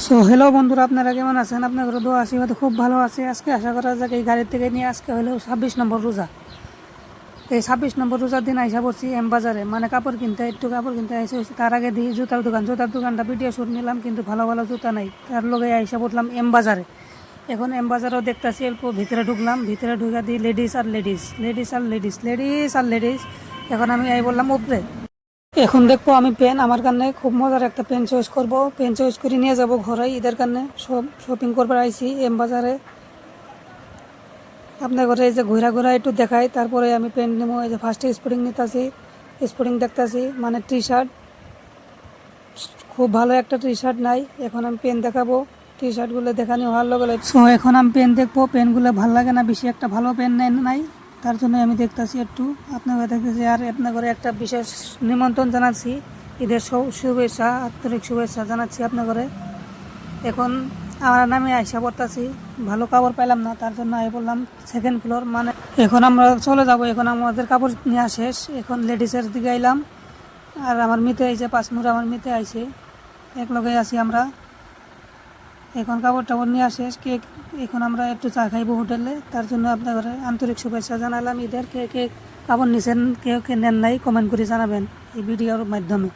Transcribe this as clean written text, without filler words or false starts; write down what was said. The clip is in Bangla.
সো হ্যালো বন্ধুরা, আপনারা কেমন আছেন? আপনাদের দোয়া আশীর্বাদে খুব ভালো আছে। আজকে আশা করা যাক এই গাড়ি থেকে নিয়ে আজকে হলো 26 নম্বর রোজা। এই 26 নম্বর রোজার দিন আইসা পড়ছি এম বাজারে, মানে কাপড় কিনতে, একটু কাপড় কিনতে আইসা হয়েছে। তার আগে দিই জুতার দোকানটা ভিডিও শুট নিলাম, কিন্তু ভালো ভালো জুতা নাই। তার লগে আইসা পড়লাম এম বাজারে। এখন এম বাজারও দেখতেছি, অল্প ভিতরে ঢুকলাম, ভিতরে ঢুকে দিই লেডিস আর লেডিস, লেডিস আর লেডিস, লেডিস আর লেডিস। এখন আমি বললাম উপরে। এখন দেখবো আমি পেন, আমার কারণে খুব মজার একটা পেন চয়েস করব। পেন চয়েস করে নিয়ে যাব ঘরে, ঈদের কারণে সব শপিং করবার আইসি এম বাজারে। আপনার ঘরে এই যে ঘোরা ঘোরা একটু দেখাই, তারপরে আমি পেন নেবো। এই যে ফার্স্টে স্পোর্টিং নিতেছি, স্পোর্টিং দেখতেছি, মানে টি শার্ট। খুব ভালো একটা টি শার্ট নাই, এখন আমি পেন দেখাবো। টি শার্টগুলো দেখানি হওয়ার লগে লগে সো এখন আমি পেন দেখবো। পেনগুলো ভালো লাগে না, বেশি একটা ভালো পেন নাই, তার জন্য আমি দেখতেছি একটু। আপনাকে দেখতেছি। আর আপনার ঘরে একটা বিশেষ নিমন্ত্রণ জানাচ্ছি, ঈদের শুভেচ্ছা, আন্তরিক শুভেচ্ছা জানাচ্ছি আপনার ঘরে। এখন আমার নামে আইসা পড়তাছি, ভালো কাপড় পাইলাম না, তার জন্য আই বললাম সেকেন্ড ফ্লোর। মানে এখন আমরা চলে যাব, এখন আমাদের কাপড় নেওয়া শেষ। এখন লেডিসের দিকে আইলাম, আর আমার মিতে আইছে, পাঁচমুড়া আমার মিতে আইছে, এক লগে আছি আমরা। এখন কাপড় টাপড় নিয়ে শেষ। কেক এখন আমরা একটু চা খাইবো হোটেলে, তার জন্য আপনার ঘরে আন্তরিক শুভেচ্ছা জানালাম ঈদের। কে কে কাপড় নিছেন, কেউ কে নেন নাই, কমেন্ট করে জানাবেন এই ভিডিওর মাধ্যমে।